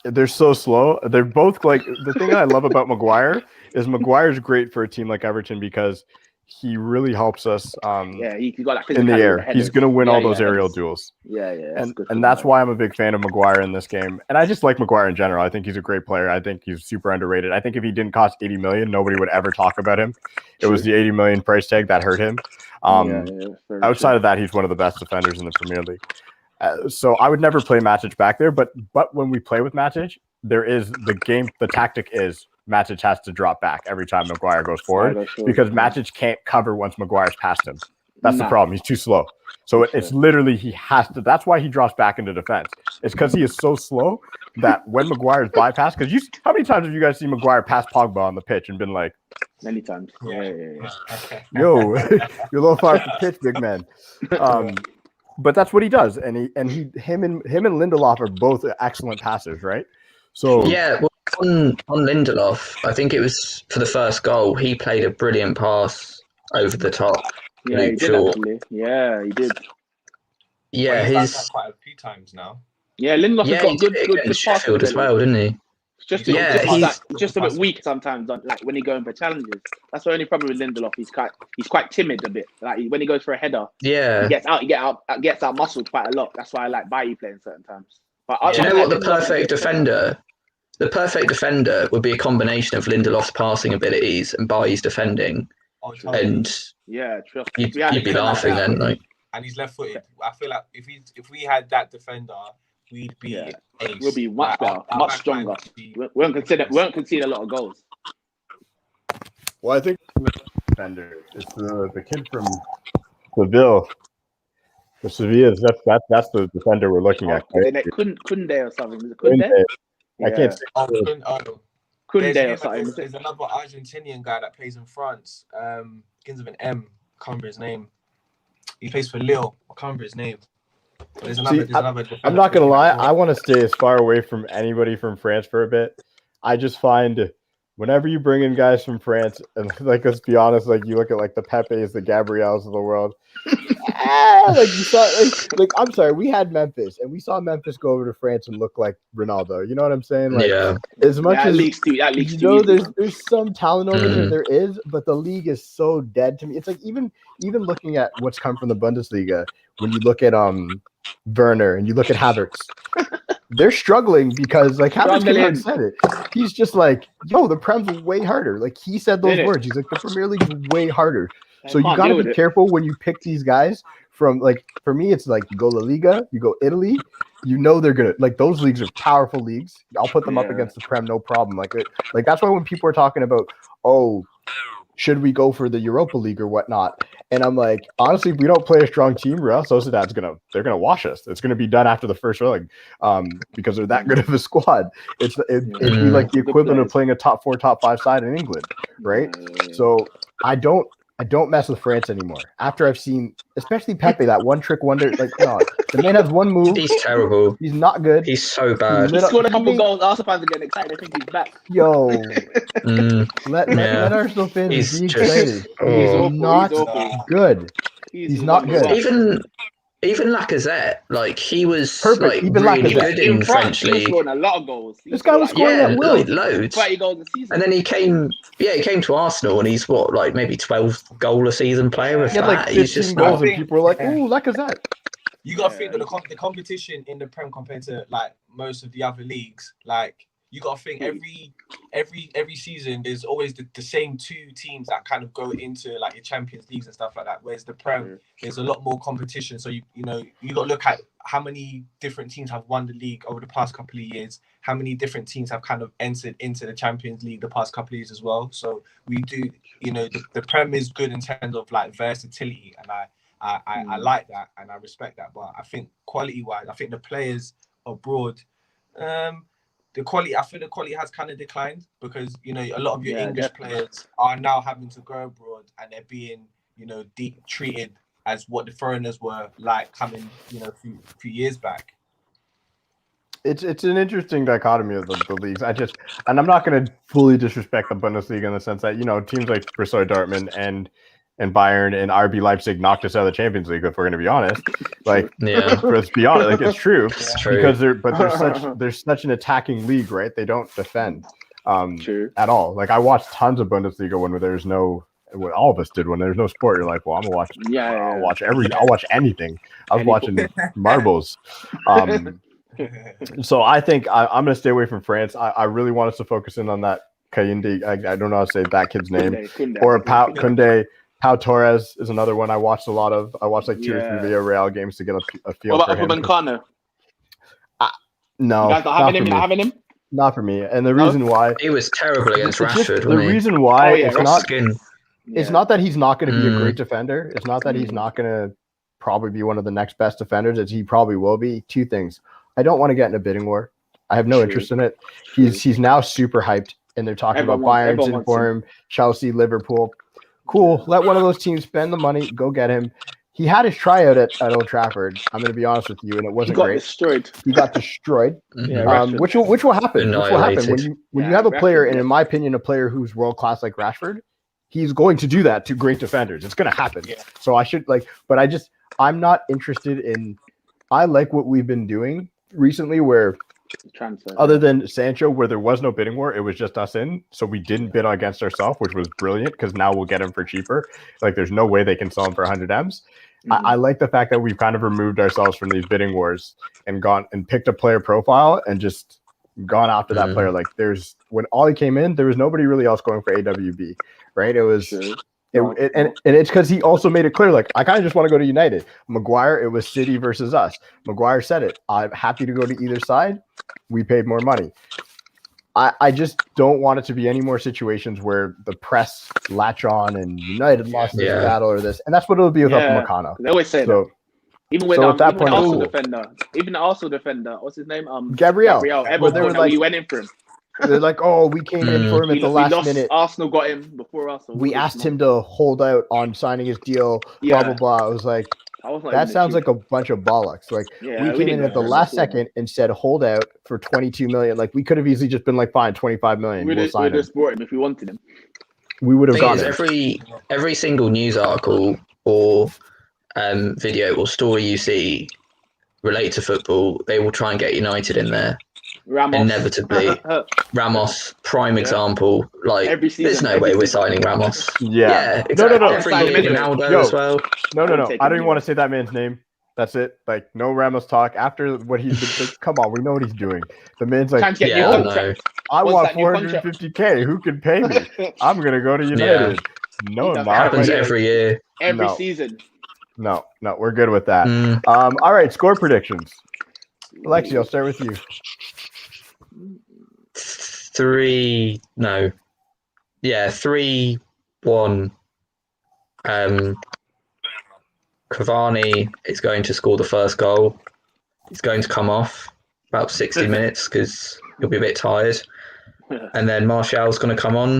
they're so slow. They're both like, the thing I love about Maguire is Maguire's great for a team like Everton because he really helps us he got that in the air. He's going to win all those aerial duels. And that's why I'm a big fan of Maguire in this game. And I just like Maguire in general. I think he's a great player. I think he's super underrated. I think if he didn't cost 80 million, nobody would ever talk about him. It was the 80 million price tag that hurt him. Outside of that, he's one of the best defenders in the Premier League. So I would never play Matic back there. But when we play with Matic, the tactic is Matic has to drop back every time Maguire goes forward because Matic can't cover once Maguire's past him. That's the problem. He's too slow. So it's literally, he has to. That's why he drops back into defense. It's because he is so slow that when Maguire's bypassed, because how many times have you guys seen Maguire pass Pogba on the pitch and been like, many times. Yo, you're a little far from the pitch, big man. But that's what he does, and him and Lindelof are both excellent passers, right? So yeah, well, on Lindelof, I think it was for the first goal, he played a brilliant pass over the top. Yeah, he did actually. Yeah, he did. Yeah, he's done that quite a few times now. Yeah, Lindelof has got good Sheffield as well, didn't he? Just a bit weak sometimes, like when he going for challenges. That's the only problem with Lindelof. He's quite timid a bit. Like when he goes for a header, he gets out muscled quite a lot. That's why I like Bailly playing certain times. But do you know what the perfect defender? The perfect defender would be a combination of Lindelof's passing abilities and Bailly's defending. And you'd be laughing then, like. And he's left-footed. I feel like if we had that defender, we'd be ace. We'll be much better, much stronger. We won't concede a lot of goals. Well, I think the defender is the kid from Seville. The Sevilla, that's the defender we're looking at. Kunde or something. Is it Kunde? I can't say. Kunde or something. There's another Argentinian guy that plays in France. Begins with an M. I can't remember his name. He plays for Lille. I can't remember his name. There's another I'm not gonna lie. I want to stay as far away from anybody from France for a bit. I just find whenever you bring in guys from France, and like let's be honest, like you look at like the Pepes, the Gabriels of the world. Like you saw, like I'm sorry, we had Memphis, and we saw Memphis go over to France and look like Ronaldo. You know what I'm saying? Like, as much as there's some talent over there is, but the league is so dead to me. It's like even looking at what's come from the Bundesliga, when you look at Werner and you look at Havertz, they're struggling because like Havertz said it. He's just like, yo, the Prem's way harder. Like he said those words. He's like, the Premier League is way harder. So you got to be careful when you pick these guys from, like, for me, it's like you go La Liga, you go Italy, you know they're going to, like, those leagues are powerful leagues. I'll put them up against the Prem, no problem. Like that's why when people are talking about, oh, should we go for the Europa League or whatnot? And I'm like, honestly, if we don't play a strong team, Real Sociedad's they're gonna wash us. It's gonna be done after the first leg, because they're that good of a squad. It'd be like the equivalent of playing a top 4, top 5 side in England, right? So I don't mess with France anymore. After I've seen, especially Pepe, that one trick wonder, like, no, the man has one move. He's terrible. He's not good. He's so bad. He scored a couple goals. Arsenal fans are getting excited. I think he's back. Yo, let Arsenal fans be excited. He's not good. He's not good. Even Lacazette, like he was perfect. Like even really Lacazette. good in French league. He was scoring a lot of goals. This guy was scoring at will. Loads. 30 goals a season. And then he came to Arsenal, and he's like maybe 12 goal a season player. With that, like 15 goals, and people were like, "Ooh, Lacazette." You got to think that the competition in the Prem compared to like most of the other leagues, like you got to think every season there's always the same two teams that kind of go into like your Champions Leagues and stuff like that. Whereas the Prem, there's a lot more competition. So you got to look at how many different teams have won the league over the past couple of years. How many different teams have kind of entered into the Champions League the past couple of years as well. So we do, the Prem is good in terms of like versatility, and I like that and I respect that. But I think quality-wise, I think the players abroad, the quality has kind of declined because a lot of your English players are now having to go abroad and they're being treated as what the foreigners were like coming a few years back. It's an interesting dichotomy of the leagues. And I'm not going to fully disrespect the Bundesliga in the sense that teams like Borussia Dortmund and Bayern and RB Leipzig knocked us out of the Champions League. If we're going to be honest, let's be honest, like it's true. It's true. Because there's such an attacking league, right? They don't defend at all. Like I watched tons of Bundesliga when there's no. What all of us did when there's no sport. You're like, well, I'm gonna watch. I'll watch anything. I was watching marbles. So I think I'm gonna stay away from France. I really want us to focus in on that Kayinde. I don't know how to say that kid's name. Kunde. Or Kunde. Pau Torres is another one I watched a lot of. I watched like 2 or 3 Villarreal games to get a feel what for about him. Upamecano? No, You guys not having him? Not for me. And the reason why he was terrible against Rashford. The reason why it's not skin. It's not that he's not going to be a great defender. It's not that he's not going to probably be one of the next best defenders, as he probably will be. 2 things. I don't want to get in a bidding war. I have no interest in it. He's now super hyped, and they're talking about Bayern's in for him, Chelsea, Liverpool. Cool. Let one of those teams spend the money. Go get him. He had his tryout at Old Trafford. I'm going to be honest with you, and it wasn't great. He got destroyed. Which will happen. Which will happen when you have a player, and in my opinion, a player who's world class like Rashford. He's going to do that to great defenders. It's going to happen. Yeah. So I'm not interested in. I like what we've been doing recently, where other than Sancho, where there was no bidding war, it was just us in. So we didn't bid against ourselves, which was brilliant because now we'll get him for cheaper. Like there's no way they can sell him for 100 M's. I like the fact that we've kind of removed ourselves from these bidding wars and gone and picked a player profile and just gone after that player. Like when Ollie came in, there was nobody really else going for AWB. Right, it was, and it's because he also made it clear, like I kind of just want to go to United. Maguire, it was City versus us. Maguire said it. I'm happy to go to either side. We paid more money. I just don't want it to be any more situations where the press latch on and United lost this battle or this, and that's what it'll be with Upamecano. They always say that. Even with even the Arsenal defender, what's his name? Gabriel. We went in for him. They're like, oh, we came in for him at the last minute. Arsenal got him before us. We asked him to hold out on signing his deal, blah, blah, blah. I was like, that sounds like a bunch of bollocks. Like, we came in at the last second and said, hold out for 22 million. Like, we could have easily just been like, fine, 25 million. We'll sign him. We just bought him if we wanted him. We would have got him. Every single news article or video or story you see related to football, they will try and get United in there. Ramos. Inevitably. Ramos, prime example. Like, there's no way we're signing Ramos. Yeah. Exactly. No. Ronaldo as well. No. I don't even want to say that man's name. That's it. Like, no Ramos talk. After what he's been, come on, we know what he's doing. The man's like, I want 450K. Who can pay me? I'm going to go to United. No, it happens every year. Every season. No, we're good with that. All right, score predictions. Alexi, I'll start with you. 3-1. Cavani is going to score the first goal. He's going to come off about 60 minutes because he'll be a bit tired. And then Martial's going to come on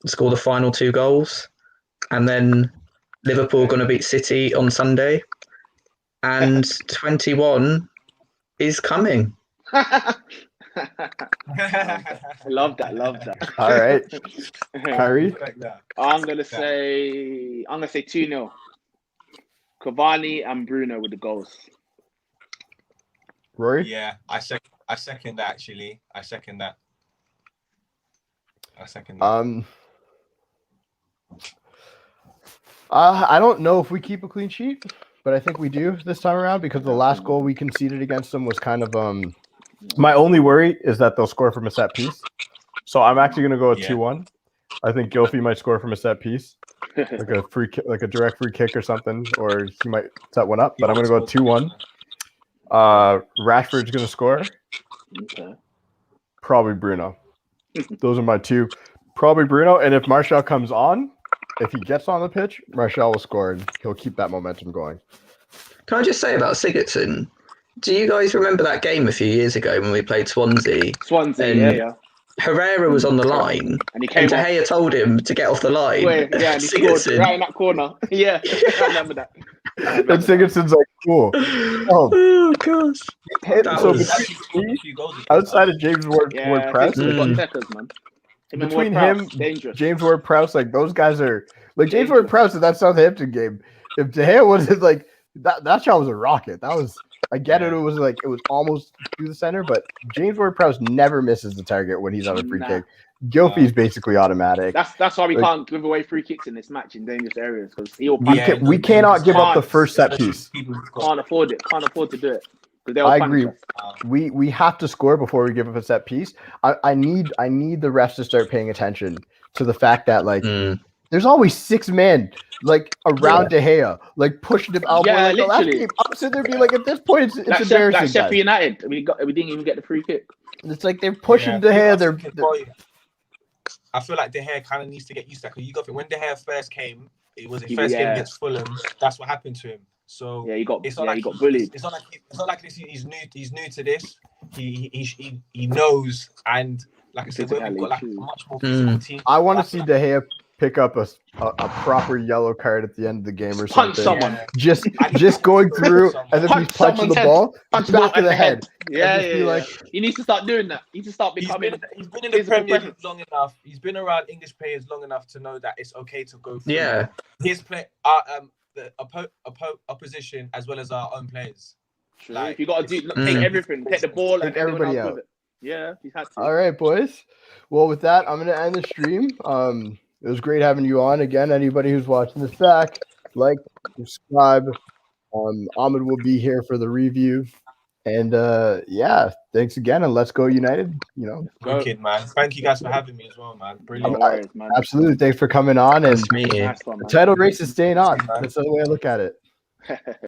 and score the final 2 goals. And then Liverpool are going to beat City on Sunday. And 21 is coming. Love that. All right. Kyrie? I'm gonna say 2-0. Cavani and Bruno with the goals. Rory? Yeah, I second that actually. I second that. I don't know if we keep a clean sheet, but I think we do this time around because the last goal we conceded against them was kind of My only worry is that they'll score from a set piece. So I'm actually going to go with 2-1. I think Gylfi might score from a set piece, like a free, like a direct free kick or something, or he might set one up. But I'm going to go 2-1. Rashford's going to score. Okay. Probably Bruno. Those are my two. Probably Bruno. And if Martial comes on, if he gets on the pitch, Martial will score and he'll keep that momentum going. Can I just say about Sigurdsson? Do you guys remember that game a few years ago when we played Swansea? Yeah. Herrera was on the line, and he came De Gea told him to get off the line. Yeah, and he scored right in that corner. Yeah, I remember that. And Sigurdsson's like, cool. Oh gosh. Outside of James Ward-Prowse, between him, James Ward-Prowse, like those guys are like James Ward-Prowse in that Southampton game. If De Gea wasn't like that shot was a rocket. That was, I get it. It was like it was almost through the center, but James Ward-Prowse never misses the target when he's on a free kick. Gylfi's basically automatic. That's why we can't give away free kicks in this match in dangerous areas because we cannot give up the first set piece. Can't afford it. Can't afford to do it. I agree. We have to score before we give up a set piece. I need the refs to start paying attention to the fact that like there's always 6 men like around De Gea, like pushing him out. Yeah, like, literally. I'm sitting there being like, at this point, it's embarrassing. Like Sheffield United, we didn't even get the free kick. It's like they're pushing De Gea. I feel like De Gea kind of needs to get used to that because you got when De Gea first came, it was his first game against Fulham. That's what happened to him. So he got like bullied. It's not like he's new to this. He knows, and like I said, we've got like a much more physical team. I want to see De Gea pick up a proper yellow card at the end of the game or something. Punch someone. Just going through as if he's punching the ball, back of the head. Yeah. Like, he needs to start doing that. He needs to start becoming. He's been in the Premier League long enough. He's been around English players long enough to know that it's okay to go through. Yeah. His play, the opposition as well as our own players. Like, you got to take everything, take the ball, and everybody out. Yeah, he's had to. All right, boys. Well, with that, I'm going to end the stream. It was great having you on again. Anybody who's watching this back, like, subscribe. Ahmed will be here for the review. And yeah, thanks again. And let's go United. You know, wicked, man. Thank you guys for having me as well, man. Brilliant. Man. Absolutely. Thanks for coming on. And nice to meet you. the title race is staying on. That's the way I look at it.